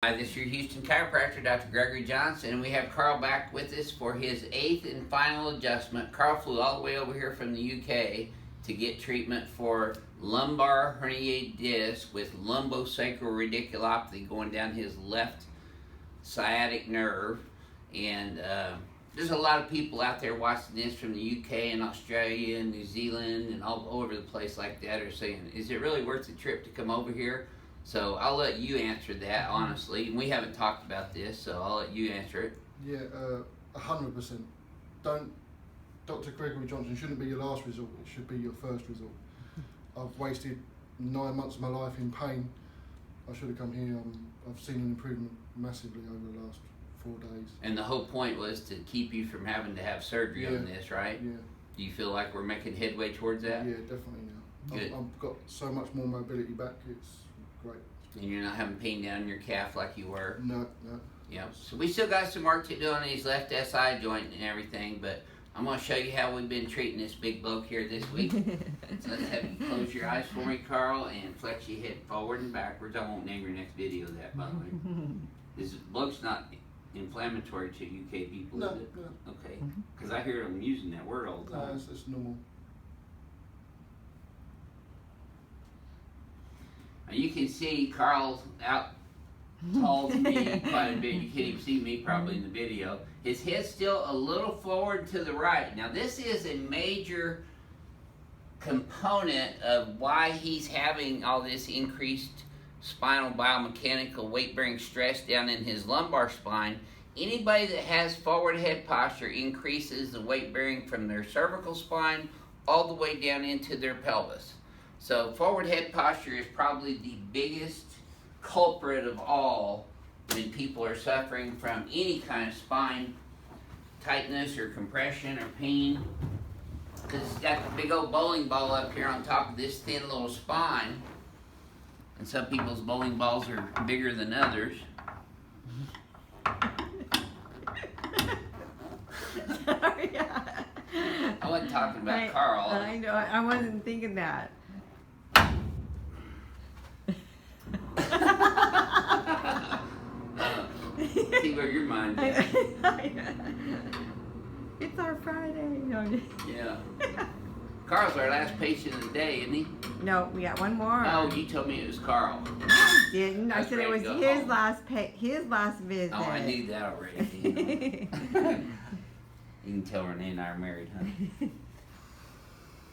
Hi, this is your Houston chiropractor, Dr. Gregory Johnson, and we have Carl back with us for his 8th and final adjustment. Carl flew all the way over here from the UK to get treatment for lumbar herniated disc with lumbosacral radiculopathy going down his left sciatic nerve. And there's a lot of people out there watching this from the UK and Australia and New Zealand and all over the place like that are saying, is it really worth the trip to come over here? So I'll let you answer that, honestly. We haven't talked about this, so I'll let you answer it. Yeah, 100%. Dr. Gregory Johnson shouldn't be your last resort, it should be your first resort. I've wasted 9 months of my life in pain. I should have come here. I've seen an improvement massively over the last 4 days. And the whole point was to keep you from having to have surgery on this, right? Yeah. Do you feel like we're making headway towards that? Yeah, definitely now. Good. I've got so much more mobility back, it's great. And you're not having pain down in your calf like you were? No. Yeah. So we still got some work to do on his left SI joint and everything, but I'm going to show you how we've been treating this big bloke here this week. So let's have you close your eyes for me, Carl, and flex your head forward and backwards. I won't name your next video of that, by the way. This bloke's not inflammatory to UK people, is it? No. Okay. Because I hear them using that word all the time. No, it's normal. Now you can see Carl's out tall to me quite a bit. You can't even see me probably in the video. His head's still a little forward to the right. Now this is a major component of why he's having all this increased spinal biomechanical weight-bearing stress down in his lumbar spine. Anybody that has forward head posture increases the weight bearing from their cervical spine all the way down into their pelvis. So forward head posture is probably the biggest culprit of all when people are suffering from any kind of spine tightness or compression or pain. Because it's got the big old bowling ball up here on top of this thin little spine. And some people's bowling balls are bigger than others. Sorry. I wasn't talking about Carl. I know, I wasn't thinking that. See where your mind is. It's our Friday. No. Yeah. Carl's our last patient of the day, isn't he? No, we got one more. Oh, you told me it was Carl. I didn't. I That's said it was ready to go his home. his last visit. Oh, I knew that already. You can tell Renee and I are married, huh?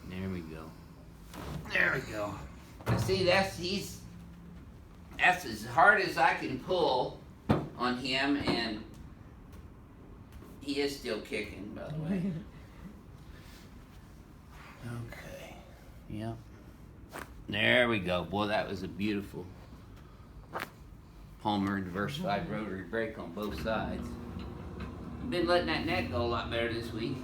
There we go. There we go. Now see, that's as hard as I can pull on him, and he is still kicking, by the way. Okay. Yep. There we go. Boy, that was a beautiful Palmer diversified rotary brake on both sides. You've been letting that neck go a lot better this week.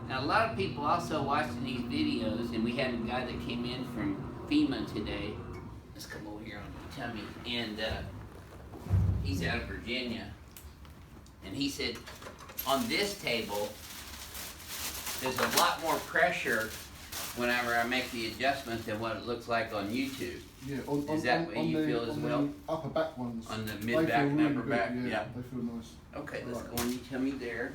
Now, a lot of people also watching these videos, and we had a guy that came in from FEMA today. Let's come over here on the tummy. And he's out of Virginia. And he said, on this table, there's a lot more pressure whenever I make the adjustment than what it looks like on YouTube. Yeah, Is that what you feel as well? The upper back ones. On the mid back and upper back? Yeah, they feel nice. Okay, let's go on your tummy there.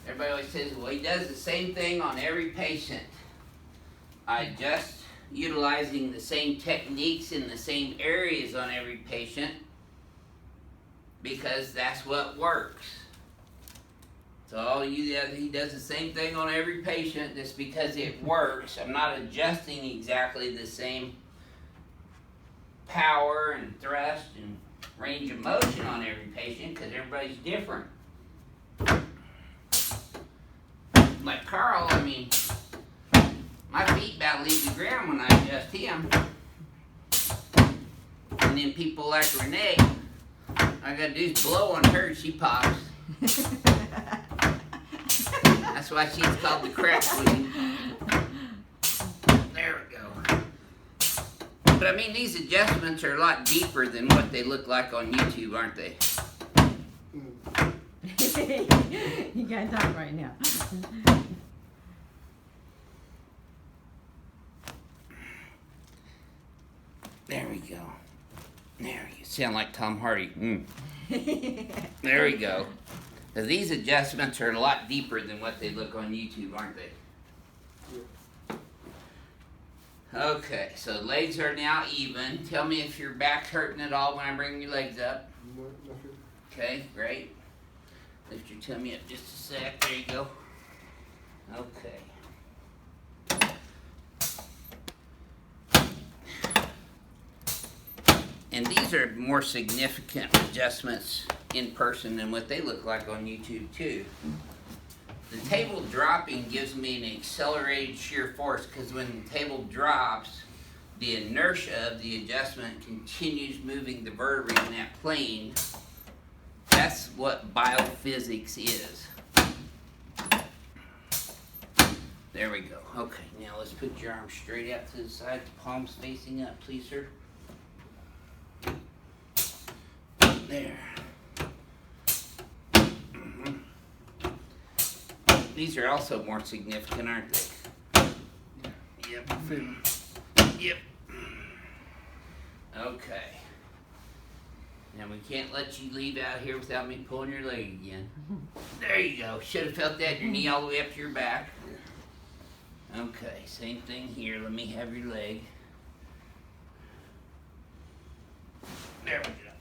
Everybody always says, well, he does the same thing on every patient. I adjust utilizing the same techniques in the same areas on every patient because that's what works. So he does the same thing on every patient just because it works. I'm not adjusting exactly the same power and thrust and range of motion on every patient because everybody's different. Like Carl, I mean, my feet about leave the ground when I adjust him. And then people like Renee, I gotta do is blow on her, she pops. That's why she's called the crack queen. There we go. But I mean, these adjustments are a lot deeper than what they look like on YouTube, aren't they? You can't talk right now. There we go. There you sound like Tom Hardy. There we go. Now, these adjustments are a lot deeper than what they look on YouTube, aren't they? Okay, so legs are now even. Tell me if your back's hurting at all when I bring your legs up. No, nothing. Okay, great. Lift your tummy up just a sec. There you go. Okay. And these are more significant adjustments in person than what they look like on YouTube too. The table dropping gives me an accelerated shear force because when the table drops, the inertia of the adjustment continues moving the vertebrae in that plane. That's what BioPhysics is. There we go. Okay, now let's put your arms straight out to the side, the palms facing up, please, sir. There. These are also more significant, aren't they? Yep. Yep. Okay. Now we can't let you leave out here without me pulling your leg again. There you go. Should have felt that, your knee all the way up to your back. Okay, same thing here. Let me have your leg. There we go.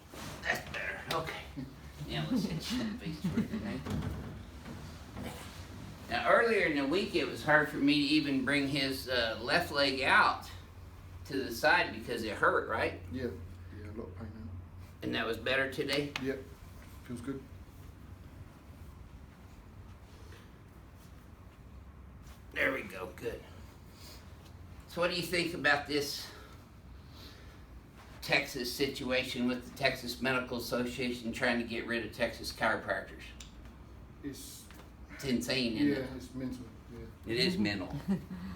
That's better. Okay. Now let's hit you face toward your neck. Now earlier in the week it was hard for me to even bring his left leg out to the side because it hurt, right? Yeah, a lot of pain now. And that was better today? Yep, feels good. There we go, good. So what do you think about this Texas situation with the Texas Medical Association trying to get rid of Texas chiropractors? It's insane, isn't it? It's mental. Yeah. It is mental.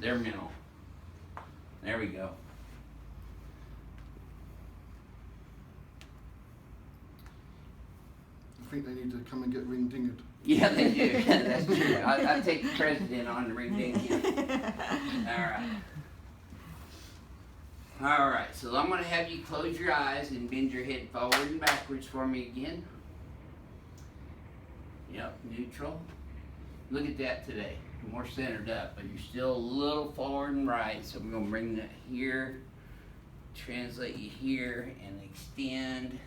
They're mental. There we go. I think they need to come and get ring dingered. Yeah, they do. That's true. I take the president on the ring ding here. All right, so I'm going to have you close your eyes and bend your head forward and backwards for me again. Yep, neutral. Look at that today. More centered up, but you're still a little forward and right. So we're going to bring that here, translate you here, and extend.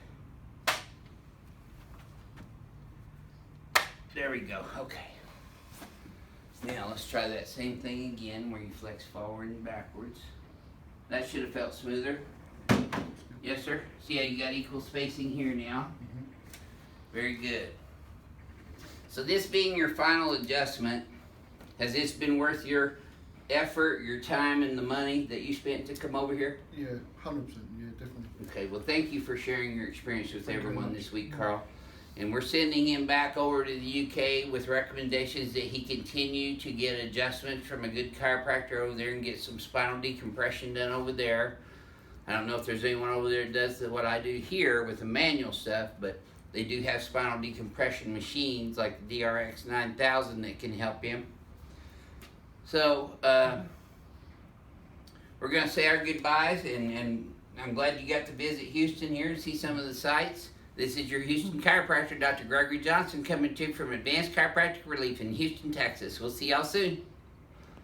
There we go. Okay. Now let's try that same thing again where you flex forward and backwards. That should have felt smoother. Yes, sir? See how you got equal spacing here now? Very good. So this being your final adjustment, has this been worth your effort, your time, and the money that you spent to come over here? Yeah, 100%. Yeah, definitely. Okay, well thank you for sharing your experience with everyone this week, Carl. And we're sending him back over to the UK with recommendations that he continue to get adjustments from a good chiropractor over there and get some spinal decompression done over there. I don't know if there's anyone over there that does what I do here with the manual stuff, but they do have spinal decompression machines like the DRX 9000 that can help him. So, we're going to say our goodbyes, and I'm glad you got to visit Houston here and see some of the sights. This is your Houston chiropractor, Dr. Gregory Johnson, coming to you from Advanced Chiropractic Relief in Houston, Texas. We'll see y'all soon.